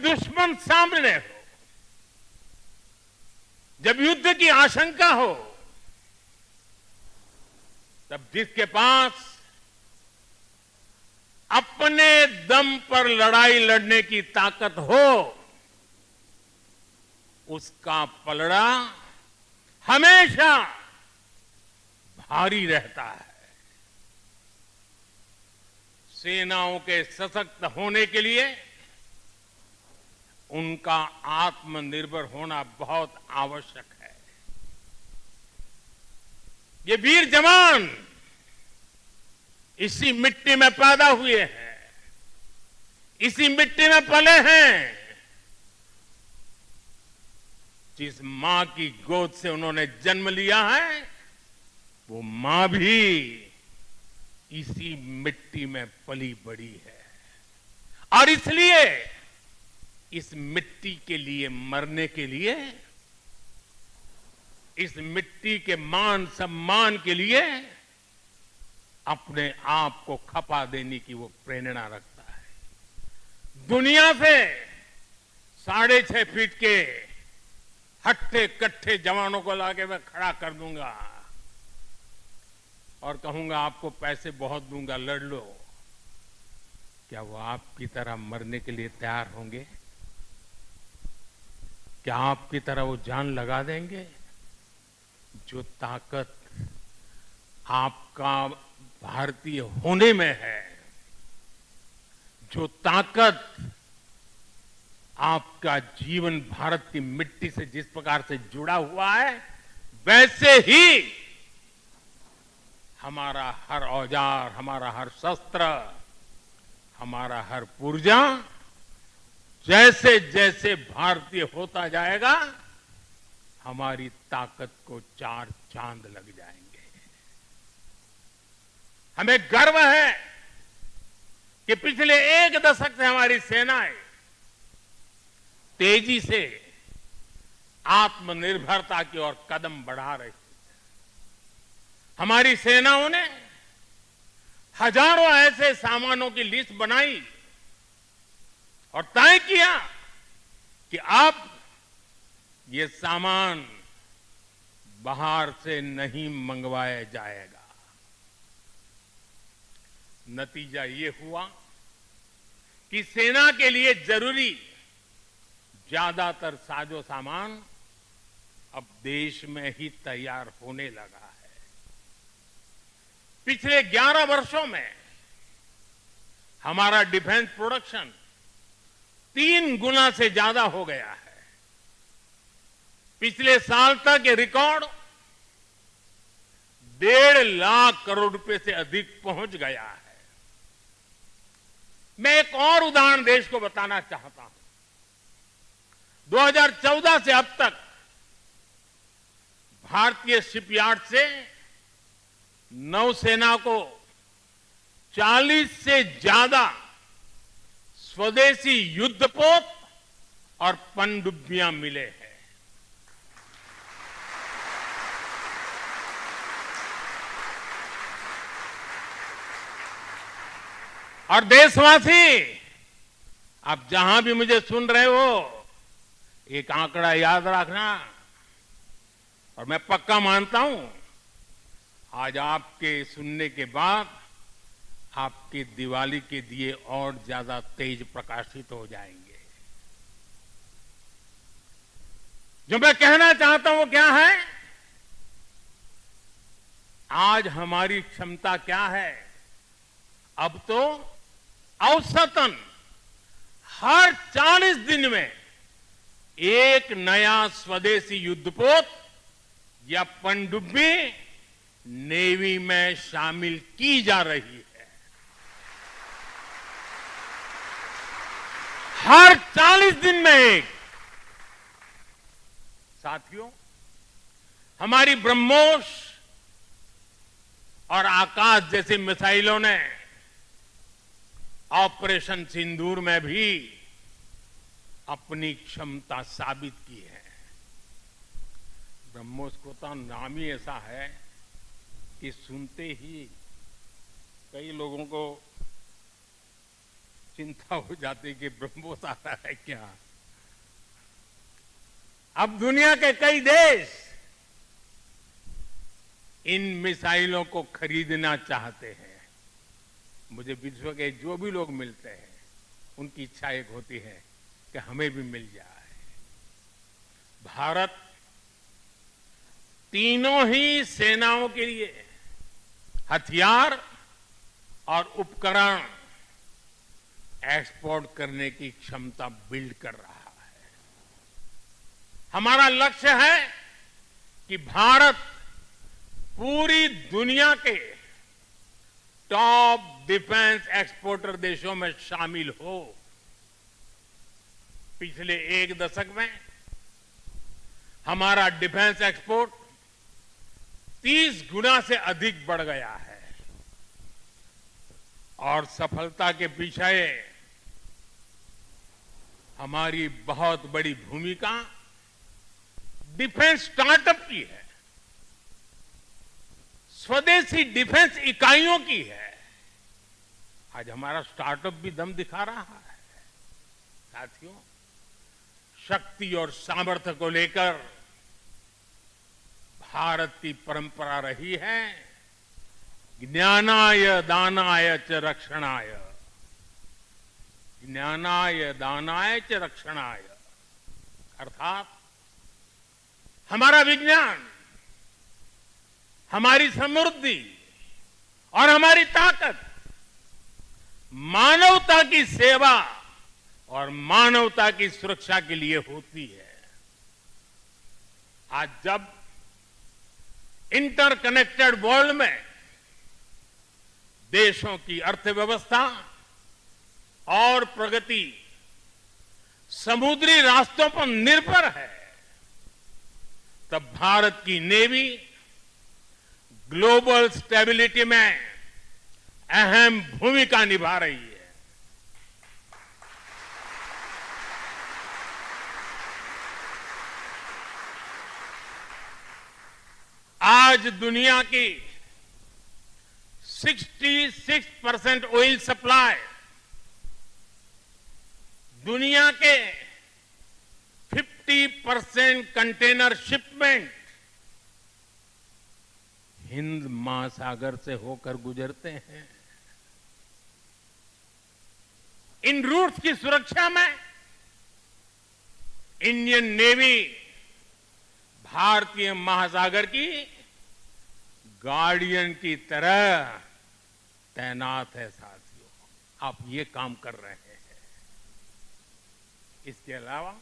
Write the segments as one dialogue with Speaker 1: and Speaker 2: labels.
Speaker 1: दुश्मन सामने हो, जब युद्ध की आशंका हो, तब जिसके पास अपने दम पर लड़ाई लड़ने की ताकत हो, उसका पलड़ा हमेशा भारी रहता है। सेनाओं के सशक्त होने के लिए उनका आत्मनिर्भर होना बहुत आवश्यक है। ये वीर जवान इसी मिट्टी में पैदा हुए हैं, इसी मिट्टी में पले हैं। जिस मां की गोद से उन्होंने जन्म लिया है, वो मां भी इसी मिट्टी में पली बड़ी है, और इसलिए इस मिट्टी के लिए मरने के लिए, इस मिट्टी के मान सम्मान के लिए अपने आप को खपा देने की वो प्रेरणा रखता है। दुनिया से 6.5 फीट के हट्टे कट्टे जवानों को लाके मैं खड़ा कर दूंगा और कहूंगा आपको पैसे बहुत दूंगा, लड़ लो। क्या वो आपकी तरह मरने के लिए तैयार होंगे? क्या आपकी तरह वो जान लगा देंगे? जो ताकत आपका भारतीय होने में है, जो ताकत आपका जीवन भारत की मिट्टी से जिस प्रकार से जुड़ा हुआ है, वैसे ही हमारा हर औजार, हमारा हर शस्त्र, हमारा हर पुर्जा जैसे जैसे भारतीय होता जाएगा, हमारी ताकत को 4 चांद लग जाएंगे। हमें गर्व है कि पिछले 1 दशक से हमारी सेनाएं तेजी से आत्मनिर्भरता की ओर कदम बढ़ा रही है। हमारी सेनाओं ने हजारों ऐसे सामानों की लिस्ट बनाई और तय किया कि अब ये सामान बाहर से नहीं मंगवाया जाएगा। नतीजा ये हुआ कि सेना के लिए जरूरी ज्यादातर साजो सामान अब देश में ही तैयार होने लगा है। पिछले 11 वर्षों में हमारा डिफेंस प्रोडक्शन 3 गुना से ज्यादा हो गया है। पिछले साल तक ये रिकॉर्ड 1.5 लाख करोड़ रुपए से अधिक पहुंच गया है। मैं एक और उदाहरण देश को बताना चाहता हूं। 2014 से अब तक भारतीय शिपयार्ड से नौसेना को 40 से ज्यादा स्वदेशी युद्धपोत और पनडुब्बियां मिले हैं। और देशवासी, आप जहां भी मुझे सुन रहे हो, एक आंकड़ा याद रखना, और मैं पक्का मानता हूं आज आपके सुनने के बाद आपकी दिवाली के दिए और ज्यादा तेज प्रकाशित हो जाएंगे। जो मैं कहना चाहता हूं वो क्या है? आज हमारी क्षमता क्या है? अब तो औसतन हर 40 दिन में एक नया स्वदेशी युद्धपोत या पनडुब्बी नेवी में शामिल की जा रही है। हर 40 दिन में एक। साथियों, हमारी ब्रह्मोस और आकाश जैसी मिसाइलों ने ऑपरेशन सिंदूर में भी अपनी क्षमता साबित की है। ब्रह्मोस को तो नाम ही ऐसा है कि सुनते ही कई लोगों को चिंता हो जाती कि ब्रह्मोस आ रहा है क्या। अब दुनिया के कई देश इन मिसाइलों को खरीदना चाहते हैं। मुझे विश्व के जो भी लोग मिलते हैं उनकी इच्छा एक होती है कि हमें भी मिल जाए। भारत तीनों ही सेनाओं के लिए हथियार और उपकरण एक्सपोर्ट करने की क्षमता बिल्ड कर रहा है। हमारा लक्ष्य है कि भारत पूरी दुनिया के टॉप डिफेंस एक्सपोर्टर देशों में शामिल हो। पिछले एक दशक में हमारा डिफेंस एक्सपोर्ट 30 गुना से अधिक बढ़ गया है और सफलता के पीछे हमारी बहुत बड़ी भूमिका डिफेंस स्टार्टअप की है, स्वदेशी डिफेंस इकाइयों की है। आज हमारा स्टार्टअप भी दम दिखा रहा है। साथियों, शक्ति और सामर्थ्य को लेकर भारत की परंपरा रही है ज्ञानाय दानाय च रक्षणाय, ज्ञानाय दानाय च रक्षणाय। अर्थात हमारा विज्ञान, हमारी समृद्धि और हमारी ताकत मानवता की सेवा और मानवता की सुरक्षा के लिए होती है। आज जब इंटरकनेक्टेड वर्ल्ड में देशों की अर्थव्यवस्था और प्रगति समुद्री रास्तों पर निर्भर है, तब भारत की नेवी ग्लोबल स्टेबिलिटी में अहम भूमिका निभा रही है। आज दुनिया की 66% ऑयल सप्लाई, दुनिया के 50% कंटेनर शिपमेंट हिंद महासागर से होकर गुजरते हैं। इन रूट्स की सुरक्षा में इंडियन नेवी भारतीय महासागर की गार्डियन की तरह तैनात है। साथियों, आप ये काम कर रहे हैं। इसके अलावा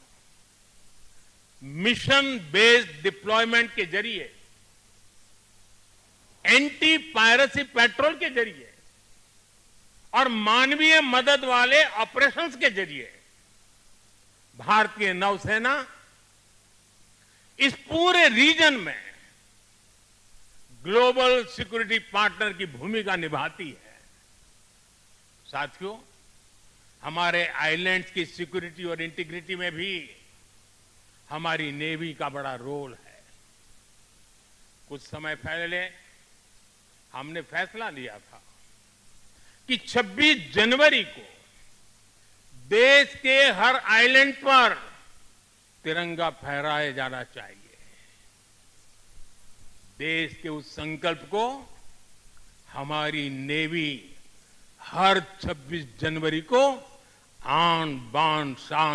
Speaker 1: मिशन बेस्ड डिप्लॉयमेंट के जरिए, एंटी पायरेसी पेट्रोल के जरिए और मानवीय मदद वाले ऑपरेशंस के जरिए भारतीय नौसेना इस पूरे रीजन में ग्लोबल सिक्योरिटी पार्टनर की भूमिका निभाती है। साथियों, हमारे आइलैंड्स की सिक्योरिटी और इंटीग्रिटी में भी हमारी नेवी का बड़ा रोल है। कुछ समय पहले हमने फैसला लिया था कि 26 जनवरी को देश के हर आइलैंड पर तिरंगा फहराया जाना चाहिए। देश के उस संकल्प को हमारी नेवी हर 26 जनवरी को आन बान शान